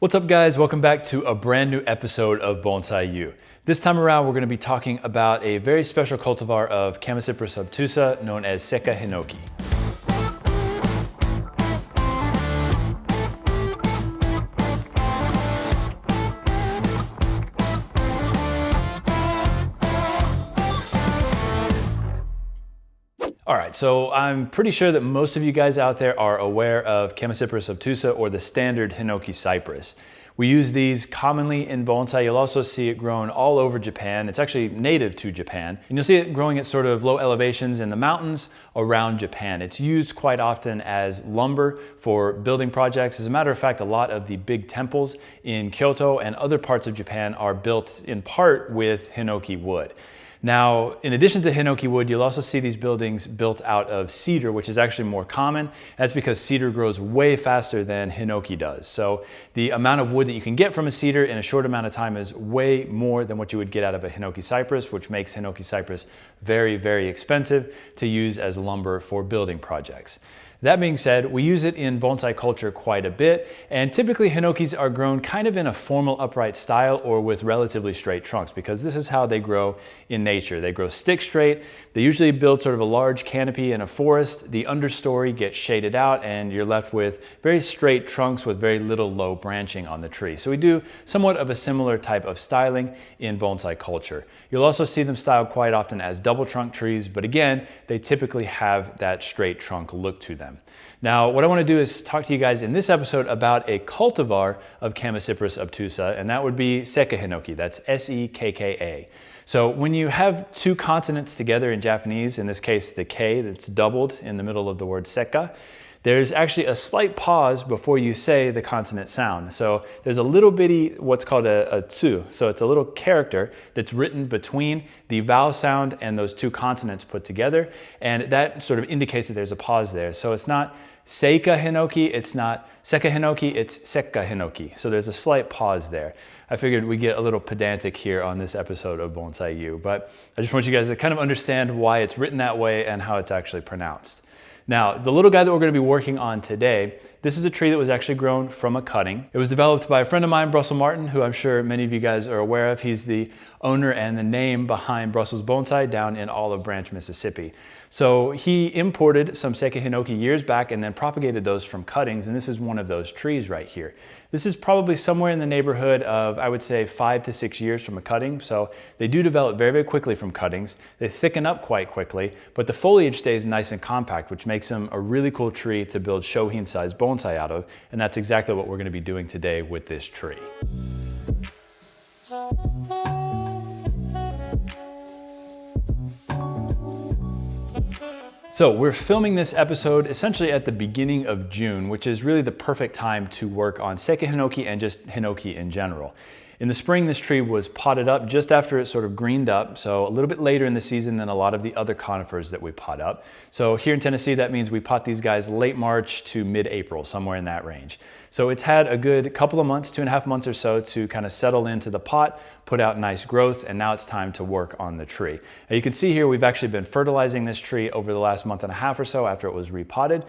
What's up guys, welcome back to a brand new episode of Bonsai-U. This time around we're going to be talking about a very special cultivar of Cypress obtusa known as Sekka Hinoki. All right, so I'm pretty sure that most of you guys out there are aware of Cypress obtusa or the standard Hinoki cypress. We use these commonly in bonsai. You'll also see it grown all over Japan. It's actually native to Japan. And you'll see it growing at sort of low elevations in the mountains around Japan. It's used quite often as lumber for building projects. As a matter of fact, a lot of the big temples in Kyoto and other parts of Japan are built in part with Hinoki wood. Now, in addition to Hinoki wood, you'll also see these buildings built out of cedar, which is actually more common. That's because cedar grows way faster than Hinoki does. So the amount of wood that you can get from a cedar in a short amount of time is way more than what you would get out of a Hinoki cypress, which makes Hinoki cypress very, very expensive to use as lumber for building projects. That being said, we use it in bonsai culture quite a bit, and typically Hinokis are grown kind of in a formal upright style or with relatively straight trunks because this is how they grow in nature. They grow stick straight. They usually build sort of a large canopy in a forest. The understory gets shaded out and you're left with very straight trunks with very little low branching on the tree. So we do somewhat of a similar type of styling in bonsai culture. You'll also see them styled quite often as double trunk trees, but again, they typically have that straight trunk look to them. Now, what I want to do is talk to you guys in this episode about a cultivar of Cypress obtusa, and that would be Sekka Hinoki. That's S-E-K-K-A. So when you have two consonants together in Japanese, in this case the K that's doubled in the middle of the word Sekka, there's actually a slight pause before you say the consonant sound. So there's a little bitty, what's called a tsu. So it's a little character that's written between the vowel sound and those two consonants put together. And that sort of indicates that there's a pause there. So it's not Seika Hinoki, it's not Sekka Hinoki, it's Sekka Hinoki. So there's a slight pause there. I figured we'd get a little pedantic here on this episode of Bonsai-U, but I just want you guys to kind of understand why it's written that way and how it's actually pronounced. Now, the little guy that we're going to be working on today, this is a tree that was actually grown from a cutting. It was developed by a friend of mine, Brussels Martin, who I'm sure many of you guys are aware of. He's the owner and the name behind Brussels Bonsai down in Olive Branch, Mississippi. So he imported some Sekka Hinoki years back and then propagated those from cuttings, and this is one of those trees right here. This is probably somewhere in the neighborhood of, I would say, 5 to 6 years from a cutting. So they do develop very, very quickly from cuttings. They thicken up quite quickly, but the foliage stays nice and compact, which makes them a really cool tree to build shohin-sized bonsai out of. And that's exactly what we're going to be doing today with this tree. So we're filming this episode essentially at the beginning of June, which is really the perfect time to work on Sekka Hinoki and just Hinoki in general. In the spring, this tree was potted up just after it sort of greened up, so a little bit later in the season than a lot of the other conifers that we pot up. So here in Tennessee, that means we pot these guys late March to mid-April, somewhere in that range. So it's had a good couple of months, 2.5 months or so to kind of settle into the pot, put out nice growth, and now it's time to work on the tree. Now you can see here we've actually been fertilizing this tree over the last month and a half or so after it was repotted.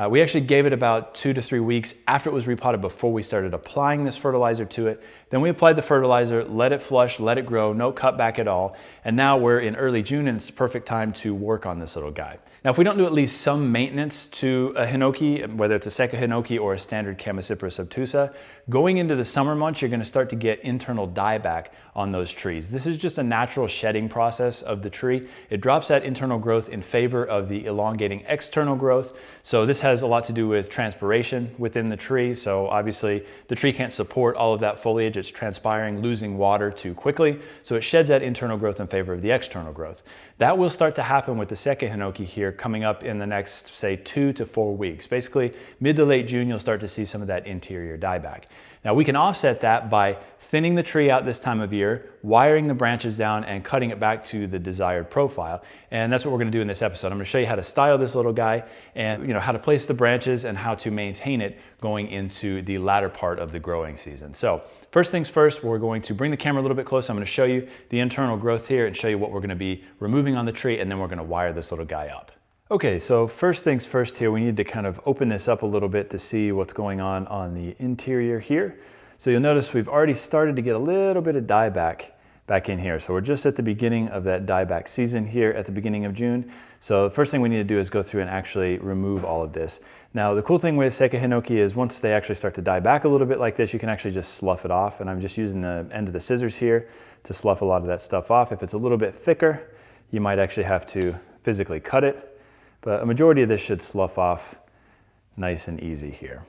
We actually gave it about 2 to 3 weeks after it was repotted before we started applying this fertilizer to it. Then we applied the fertilizer, let it flush, let it grow, no cutback at all. And now we're in early June and it's the perfect time to work on this little guy. Now, if we don't do at least some maintenance to a Hinoki, whether it's a Sekka Hinoki or a standard Cypress obtusa, going into the summer months, you're going to start to get internal dieback on those trees. This is just a natural shedding process of the tree. It drops that internal growth in favor of the elongating external growth. So this has a lot to do with transpiration within the tree. So obviously the tree can't support all of that foliage. It's transpiring, losing water too quickly. So it sheds that internal growth in favor of the external growth. That will start to happen with the Sekka Hinoki here coming up in the next, say, 2 to 4 weeks. Basically, mid to late June, you'll start to see some of that interior dieback. Now we can offset that by thinning the tree out this time of year, wiring the branches down, and cutting it back to the desired profile. And that's what we're going to do in this episode. I'm going to show you how to style this little guy and how to place the branches and how to maintain it going into the latter part of the growing season. So first things first, we're going to bring the camera a little bit closer. I'm going to show you the internal growth here and show you what we're going to be removing on the tree, and then we're going to wire this little guy up. Okay, so first things first here, we need to kind of open this up a little bit to see what's going on the interior here. So you'll notice we've already started to get a little bit of dieback back in here. So we're just at the beginning of that dieback season here at the beginning of June. So the first thing we need to do is go through and actually remove all of this. Now the cool thing with Sekka Hinoki is once they actually start to die back a little bit like this, you can actually just slough it off. And I'm just using the end of the scissors here to slough a lot of that stuff off. If it's a little bit thicker, you might actually have to physically cut it. But a majority of this should slough off nice and easy here.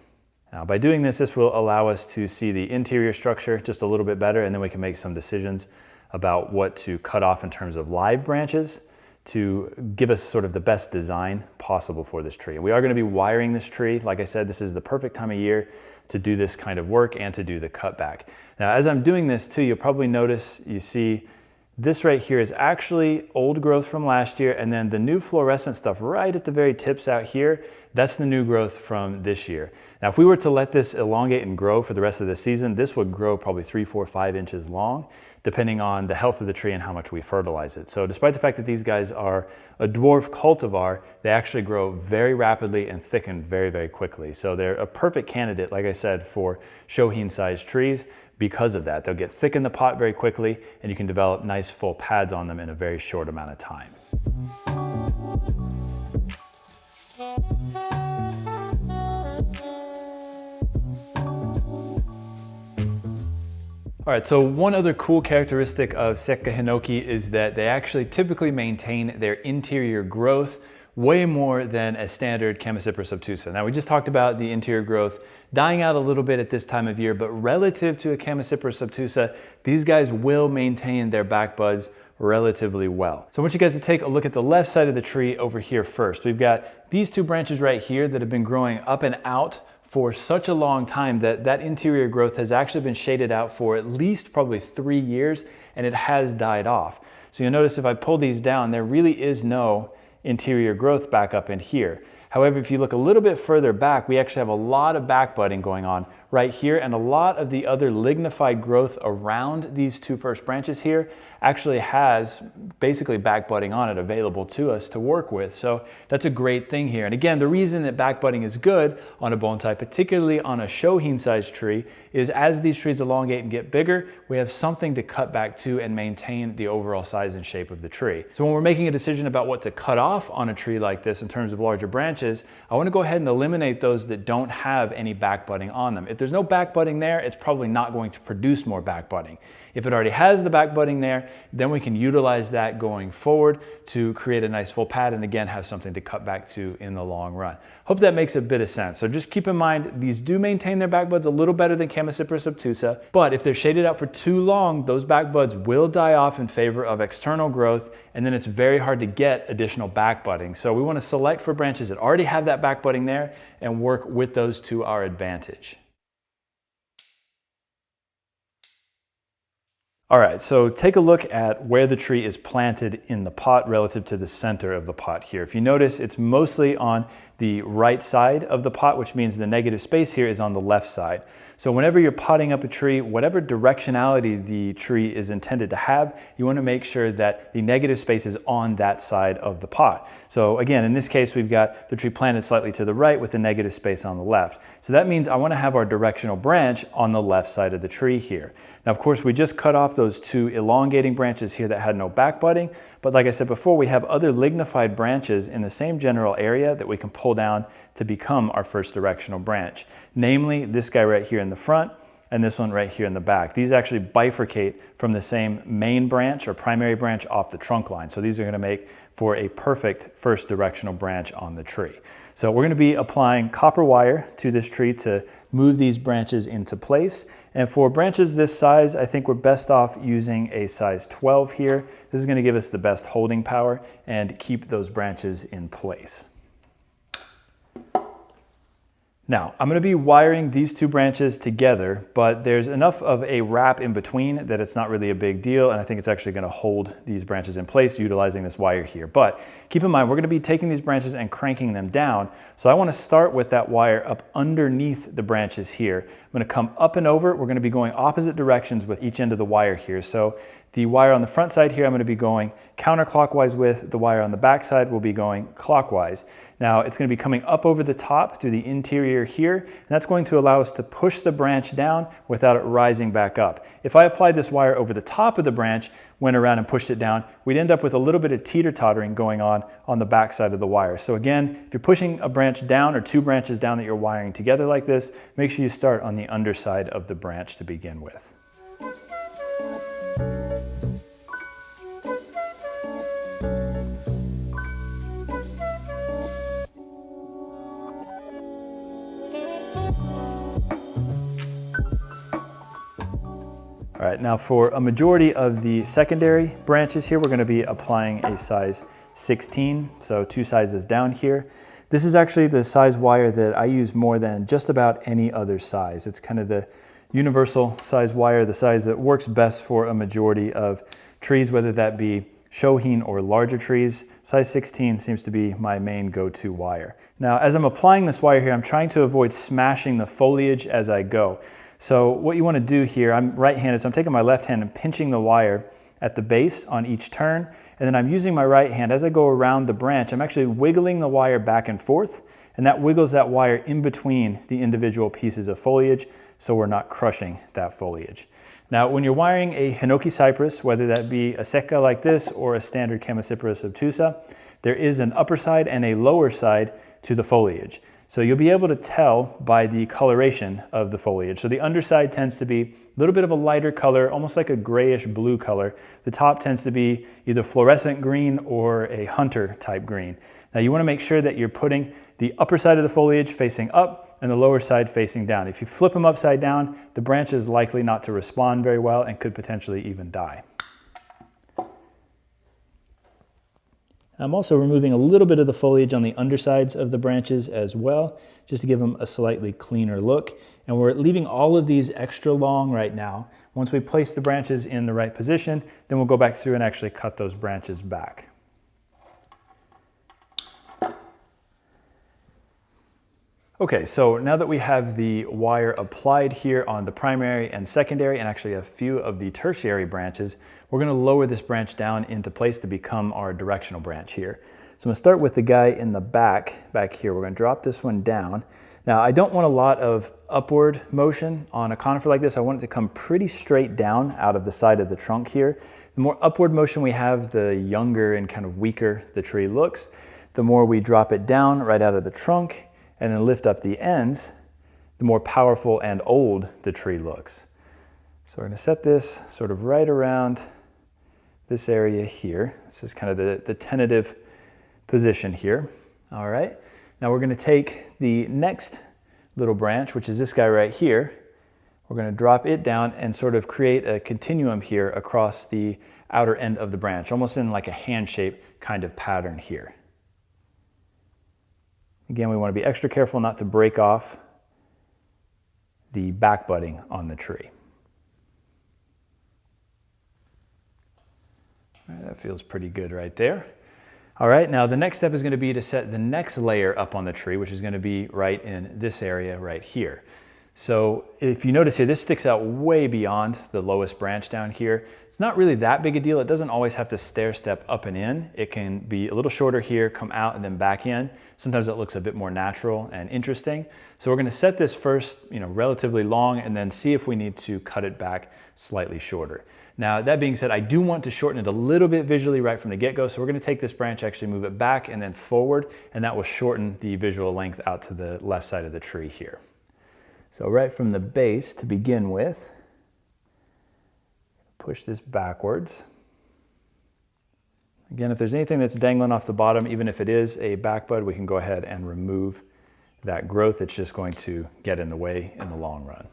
Now by doing this, this will allow us to see the interior structure just a little bit better, and then we can make some decisions about what to cut off in terms of live branches to give us sort of the best design possible for this tree. We are going to be wiring this tree. Like I said, this is the perfect time of year to do this kind of work and to do the cutback. Now, as I'm doing this too, you'll probably notice, you see this right here is actually old growth from last year, and then the new fluorescent stuff right at the very tips out here, that's the new growth from this year. Now, if we were to let this elongate and grow for the rest of the season, this would grow probably 3, 4, 5 inches long, depending on the health of the tree and how much we fertilize it. So despite the fact that these guys are a dwarf cultivar, they actually grow very rapidly and thicken very, very quickly. So they're a perfect candidate, like I said, for shohin-sized trees because of that. They'll get thick in the pot very quickly, and you can develop nice full pads on them in a very short amount of time. All right, so one other cool characteristic of Sekka Hinoki is that they actually typically maintain their interior growth way more than a standard Cypress obtusa. Now we just talked about the interior growth dying out a little bit at this time of year, but relative to a Cypress obtusa, these guys will maintain their back buds relatively well. So I want you guys to take a look at the left side of the tree over here first. We've got these two branches right here that have been growing up and out for such a long time that that interior growth has actually been shaded out for at least probably 3 years, and it has died off. So you'll notice if I pull these down, there really is no interior growth back up in here. However, if you look a little bit further back, we actually have a lot of back budding going on right here, and a lot of the other lignified growth around these two first branches here actually has basically back budding on it available to us to work with. So that's a great thing here. And again, the reason that back budding is good on a bonsai, particularly on a shohin-sized tree, is as these trees elongate and get bigger, we have something to cut back to and maintain the overall size and shape of the tree. So when we're making a decision about what to cut off on a tree like this in terms of larger branches, I want to go ahead and eliminate those that don't have any back budding on them. If there's no back budding there, it's probably not going to produce more back budding. If it already has the back budding there, then we can utilize that going forward to create a nice full pad and again have something to cut back to in the long run. Hope that makes a bit of sense. So just keep in mind, these do maintain their back buds a little better than Cypress obtusa, but if they're shaded out for too long, those back buds will die off in favor of external growth, and then it's very hard to get additional back budding. So we want to select for branches that already have that back budding there and work with those to our advantage. All right, so take a look at where the tree is planted in the pot relative to the center of the pot here. If you notice, it's mostly on the right side of the pot, which means the negative space here is on the left side. So whenever you're potting up a tree, whatever directionality the tree is intended to have, you want to make sure that the negative space is on that side of the pot. So again, in this case, we've got the tree planted slightly to the right with the negative space on the left. So that means I want to have our directional branch on the left side of the tree here. Now, of course, we just cut off those two elongating branches here that had no back budding, but like I said before, we have other lignified branches in the same general area that we can pull down to become our first directional branch. Namely, this guy right here in the front and this one right here in the back. These actually bifurcate from the same main branch or primary branch off the trunk line. So these are going to make for a perfect first directional branch on the tree. So we're going to be applying copper wire to this tree to move these branches into place. And for branches this size, I think we're best off using a size 12 here. This is going to give us the best holding power and keep those branches in place. Now, I'm going to be wiring these two branches together, but there's enough of a wrap in between that it's not really a big deal, and I think it's actually going to hold these branches in place utilizing this wire here. But keep in mind, we're going to be taking these branches and cranking them down, so I want to start with that wire up underneath the branches here. I'm going to come up and over. We're going to be going opposite directions with each end of the wire here. So the wire on the front side here, I'm going to be going counterclockwise with. The wire on the back side will be going clockwise. Now it's going to be coming up over the top through the interior here, and that's going to allow us to push the branch down without it rising back up. If I applied this wire over the top of the branch, went around and pushed it down, we'd end up with a little bit of teeter-tottering going on the back side of the wire. So again, if you're pushing a branch down or two branches down that you're wiring together like this, make sure you start on the underside of the branch to begin with. All right, now for a majority of the secondary branches here, we're going to be applying a size 16, so 2 sizes down here. This is actually the size wire that I use more than just about any other size. It's kind of the universal size wire, the size that works best for a majority of trees, whether that be shohin or larger trees. Size 16 seems to be my main go-to wire. Now, as I'm applying this wire here, I'm trying to avoid smashing the foliage as I go. So what you want to do here, I'm right-handed, so I'm taking my left hand and pinching the wire at the base on each turn, and then I'm using my right hand as I go around the branch. I'm actually wiggling the wire back and forth, and that wiggles that wire in between the individual pieces of foliage, so we're not crushing that foliage. Now, when you're wiring a Hinoki cypress, whether that be a Sekka like this or a standard Chamaecyparis obtusa, there is an upper side and a lower side to the foliage. So you'll be able to tell by the coloration of the foliage. So the underside tends to be a little bit of a lighter color, almost like a grayish blue color. The top tends to be either fluorescent green or a hunter type green. Now you want to make sure that you're putting the upper side of the foliage facing up and the lower side facing down. If you flip them upside down, the branch is likely not to respond very well and could potentially even die. I'm also removing a little bit of the foliage on the undersides of the branches as well, just to give them a slightly cleaner look. And we're leaving all of these extra long right now. Once we place the branches in the right position, then we'll go back through and actually cut those branches back. Okay, so now that we have the wire applied here on the primary and secondary and actually a few of the tertiary branches, we're going to lower this branch down into place to become our directional branch here. So I'm going to start with the guy in the back here. We're going to drop this one down. Now I don't want a lot of upward motion on a conifer like this. I want it to come pretty straight down out of the side of the trunk here. The more upward motion we have, the younger and kind of weaker the tree looks. The more we drop it down right out of the trunk and then lift up the ends, the more powerful and old the tree looks. So we're going to set this sort of right around this area here. This is kind of the tentative position here. All right. Now we're going to take the next little branch, which is this guy right here. We're going to drop it down and sort of create a continuum here across the outer end of the branch, almost in like a hand shape kind of pattern here. Again, we want to be extra careful not to break off the back budding on the tree. All right, that feels pretty good right there. All right, now the next step is going to be to set the next layer up on the tree, which is going to be right in this area right here. So if you notice here, this sticks out way beyond the lowest branch down here. It's not really that big a deal. It doesn't always have to stair step up and in. It can be a little shorter here, come out and then back in. Sometimes it looks a bit more natural and interesting. So we're going to set this first, relatively long and then see if we need to cut it back slightly shorter. Now, that being said, I do want to shorten it a little bit visually right from the get-go. So we're going to take this branch, actually move it back and then forward, and that will shorten the visual length out to the left side of the tree here. So right from the base to begin with, push this backwards. Again, if there's anything that's dangling off the bottom, even if it is a back bud, we can go ahead and remove that growth. It's just going to get in the way in the long run.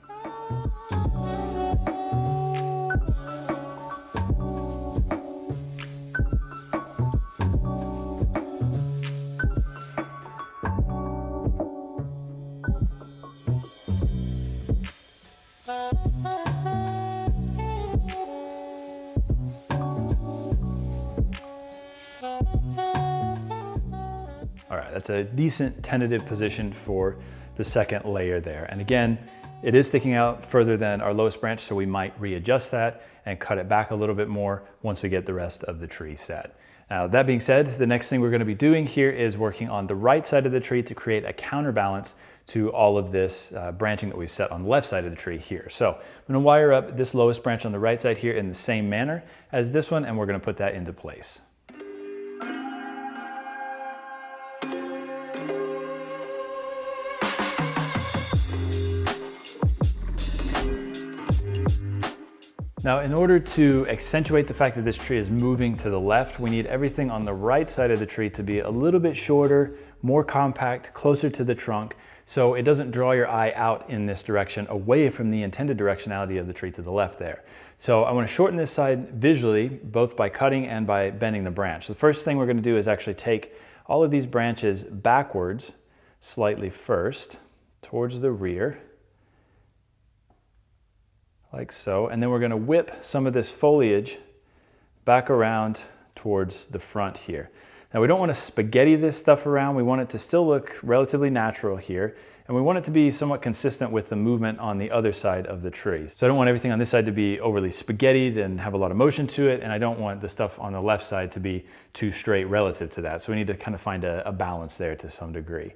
All right, that's a decent tentative position for the second layer there. And again, it is sticking out further than our lowest branch, so we might readjust that and cut it back a little bit more once we get the rest of the tree set. Now, that being said, the next thing we're going to be doing here is working on the right side of the tree to create a counterbalance to all of this branching that we've set on the left side of the tree here. So I'm going to wire up this lowest branch on the right side here in the same manner as this one, and we're going to put that into place. Now, in order to accentuate the fact that this tree is moving to the left, we need everything on the right side of the tree to be a little bit shorter, more compact, closer to the trunk, so it doesn't draw your eye out in this direction, away from the intended directionality of the tree to the left there. So I want to shorten this side visually, both by cutting and by bending the branch. The first thing we're going to do is actually take all of these branches backwards slightly first, towards the rear, like so, and then we're going to whip some of this foliage back around towards the front here. Now, we don't want to spaghetti this stuff around. We want it to still look relatively natural here, and we want it to be somewhat consistent with the movement on the other side of the tree. So I don't want everything on this side to be overly spaghettied and have a lot of motion to it, and I don't want the stuff on the left side to be too straight relative to that. So we need to kind of find a balance there to some degree.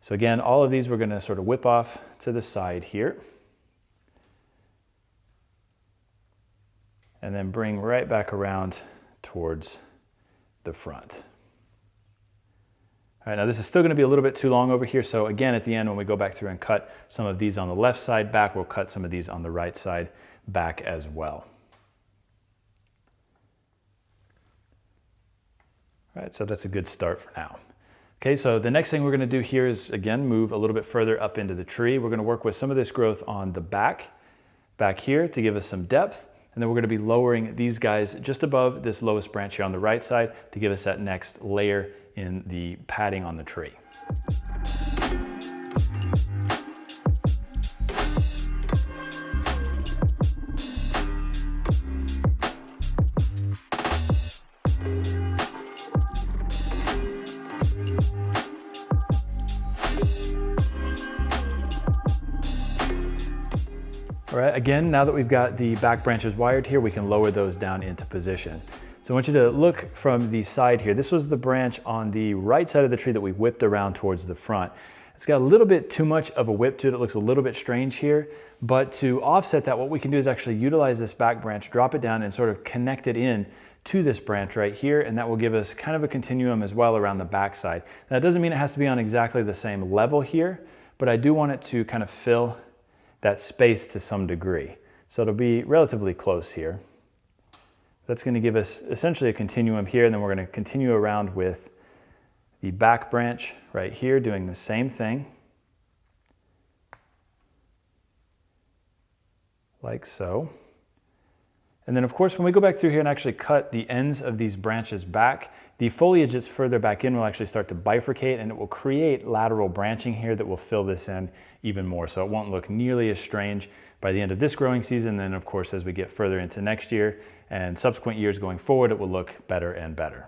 So again, all of these we're going to sort of whip off to the side here, and then bring right back around towards the front. All right, now this is still going to be a little bit too long over here, so again at the end when we go back through and cut some of these on the left side back, we'll cut some of these on the right side back as well. All right, so that's a good start for now. Okay, so the next thing we're going to do here is, again, move a little bit further up into the tree. We're going to work with some of this growth on the back here to give us some depth. And then we're going to be lowering these guys just above this lowest branch here on the right side to give us that next layer in the padding on the tree. All right, again, now that we've got the back branches wired here, we can lower those down into position. So I want you to look from the side here. This was the branch on the right side of the tree that we whipped around towards the front. It's got a little bit too much of a whip to it. It looks a little bit strange here, but to offset that, what we can do is actually utilize this back branch, drop it down and sort of connect it in to this branch right here, and that will give us kind of a continuum as well around the back side. Now, that doesn't mean it has to be on exactly the same level here, but I do want it to kind of fill that space to some degree. So it'll be relatively close here. That's going to give us essentially a continuum here, and then we're going to continue around with the back branch right here doing the same thing, like so. And then of course, when we go back through here and actually cut the ends of these branches back, the foliage that's further back in will actually start to bifurcate, and it will create lateral branching here that will fill this in even more. So it won't look nearly as strange by the end of this growing season. Then of course, as we get further into next year and subsequent years going forward, it will look better and better.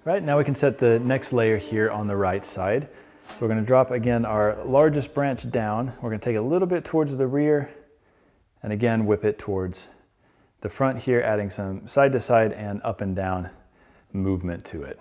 Right, now we can set the next layer here on the right side. So we're going to drop again our largest branch down. We're going to take a little bit towards the rear and again whip it towards the front here, adding some side to side and up and down movement to it.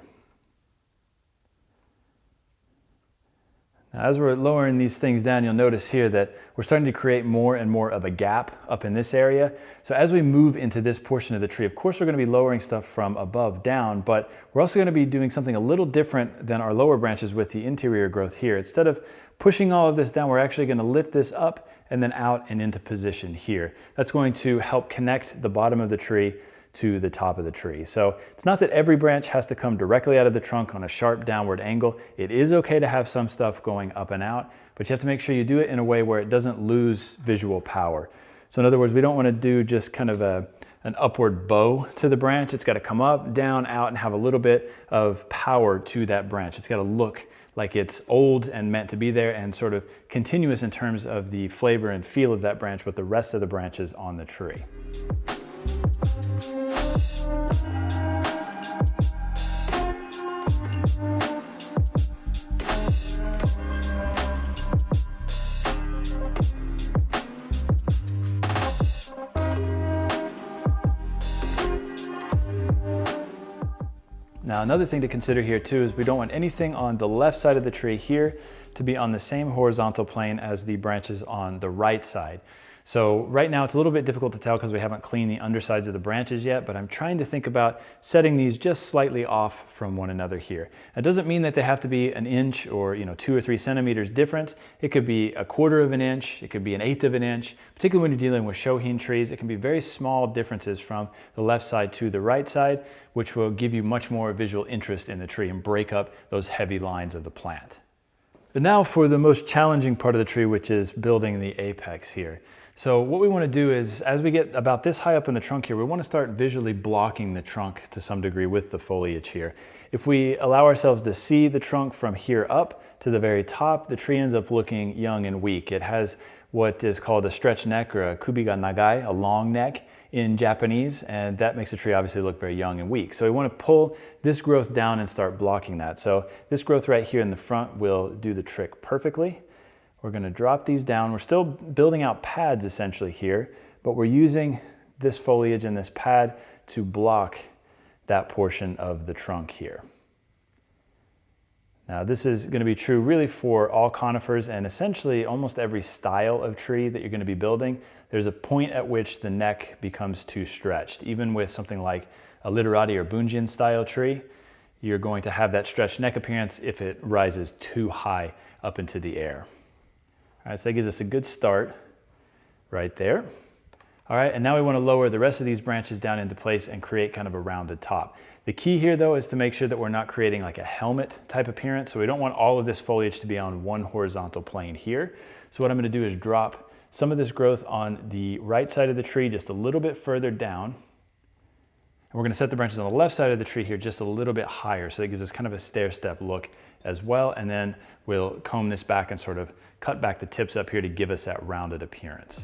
Now, as we're lowering these things down, you'll notice here that we're starting to create more and more of a gap up in this area. So as we move into this portion of the tree, of course, we're going to be lowering stuff from above down, but we're also going to be doing something a little different than our lower branches with the interior growth here. Instead of pushing all of this down, we're actually going to lift this up and then out and into position here. That's going to help connect the bottom of the tree to the top of the tree. So it's not that every branch has to come directly out of the trunk on a sharp downward angle. It is okay to have some stuff going up and out, but you have to make sure you do it in a way where it doesn't lose visual power. So in other words, we don't want to do just kind of an upward bow to the branch. It's got to come up, down, out, and have a little bit of power to that branch. It's got to look like it's old and meant to be there and sort of continuous in terms of the flavor and feel of that branch with the rest of the branches on the tree. Now, another thing to consider here too is we don't want anything on the left side of the tree here to be on the same horizontal plane as the branches on the right side. So right now it's a little bit difficult to tell because we haven't cleaned the undersides of the branches yet, but I'm trying to think about setting these just slightly off from one another here. That doesn't mean that they have to be an inch or 2 or 3 centimeters difference. It could be a quarter of an inch, it could be an eighth of an inch. Particularly when you're dealing with shohin trees, it can be very small differences from the left side to the right side, which will give you much more visual interest in the tree and break up those heavy lines of the plant. But now for the most challenging part of the tree, which is building the apex here. So what we want to do is, as we get about this high up in the trunk here, we want to start visually blocking the trunk to some degree with the foliage here. If we allow ourselves to see the trunk from here up to the very top, the tree ends up looking young and weak. It has what is called a stretched neck, or a kubi ga nagai, a long neck in Japanese, and that makes the tree obviously look very young and weak. So we want to pull this growth down and start blocking that. So this growth right here in the front will do the trick perfectly. We're going to drop these down. We're still building out pads essentially here, but we're using this foliage and this pad to block that portion of the trunk here. Now this is going to be true really for all conifers and essentially almost every style of tree that you're going to be building. There's a point at which the neck becomes too stretched. Even with something like a literati or bunjin style tree, you're going to have that stretched neck appearance if it rises too high up into the air. All right, so that gives us a good start right there. All right, and now we want to lower the rest of these branches down into place and create kind of a rounded top. The key here though is to make sure that we're not creating like a helmet type appearance. So we don't want all of this foliage to be on one horizontal plane here. So what I'm going to do is drop some of this growth on the right side of the tree just a little bit further down. And we're going to set the branches on the left side of the tree here just a little bit higher. So that gives us kind of a stair-step look as well. And then we'll comb this back and sort of cut back the tips up here to give us that rounded appearance.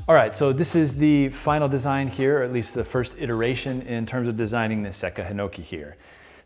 All right, so this is the final design here, or at least the first iteration in terms of designing the Sekka Hinoki here.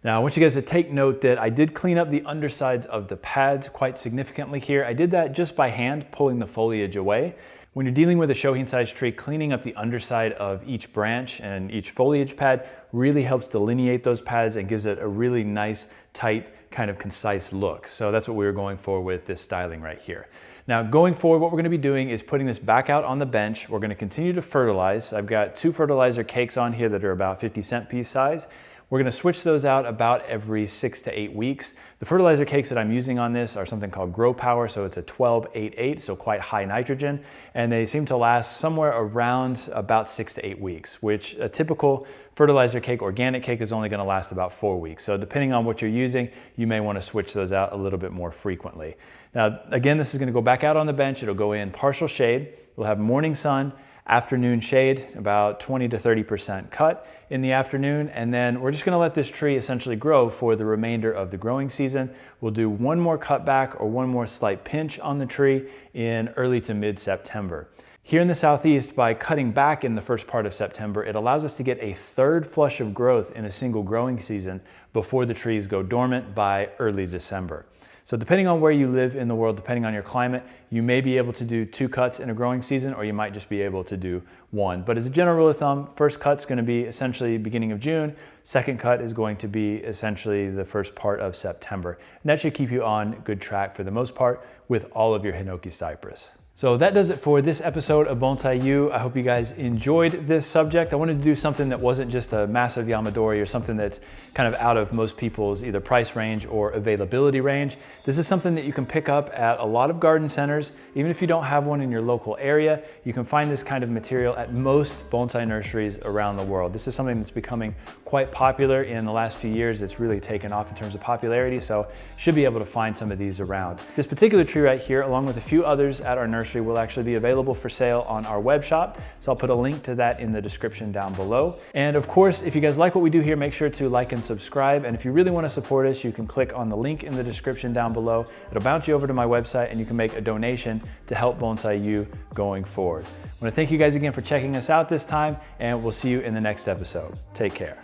Now, I want you guys to take note that I did clean up the undersides of the pads quite significantly here. I did that just by hand, pulling the foliage away. When you're dealing with a shohin-sized tree, cleaning up the underside of each branch and each foliage pad really helps delineate those pads and gives it a really nice, tight, kind of concise look. So that's what we were going for with this styling right here. Now going forward, what we're going to be doing is putting this back out on the bench. We're going to continue to fertilize. I've got 2 fertilizer cakes on here that are about 50-cent piece size. We're going to switch those out about every 6 to 8 weeks. The fertilizer cakes that I'm using on this are something called Grow Power, so it's a 12-8-8, so quite high nitrogen, and they seem to last somewhere around about 6 to 8 weeks, which a typical fertilizer cake, organic cake, is only going to last about 4 weeks. So depending on what you're using, you may want to switch those out a little bit more frequently. Now, again, this is going to go back out on the bench. It'll go in partial shade. We'll have morning sun, afternoon shade, about 20 to 30% cut in the afternoon, and then we're just going to let this tree essentially grow for the remainder of the growing season. We'll do one more cutback or one more slight pinch on the tree in early to mid-September. Here in the Southeast, by cutting back in the first part of September, it allows us to get a third flush of growth in a single growing season before the trees go dormant by early December. So depending on where you live in the world, depending on your climate, you may be able to do 2 cuts in a growing season, or you might just be able to do 1. But as a general rule of thumb, first cut's going to be essentially beginning of June. Second cut is going to be essentially the first part of September. And that should keep you on good track for the most part with all of your Hinoki cypress. So that does it for this episode of Bonsai-U. I hope you guys enjoyed this subject. I wanted to do something that wasn't just a massive Yamadori or something that's kind of out of most people's either price range or availability range. This is something that you can pick up at a lot of garden centers. Even if you don't have one in your local area, you can find this kind of material at most bonsai nurseries around the world. This is something that's becoming quite popular in the last few years. It's really taken off in terms of popularity, so should be able to find some of these around. This particular tree right here, along with a few others at our nursery, will actually be available for sale on our web shop. So I'll put a link to that in the description down below. And of course, if you guys like what we do here, make sure to like and subscribe. And if you really want to support us, you can click on the link in the description down below. It'll bounce you over to my website and you can make a donation to help Bonsai-U going forward. I want to thank you guys again for checking us out this time, and we'll see you in the next episode. Take care.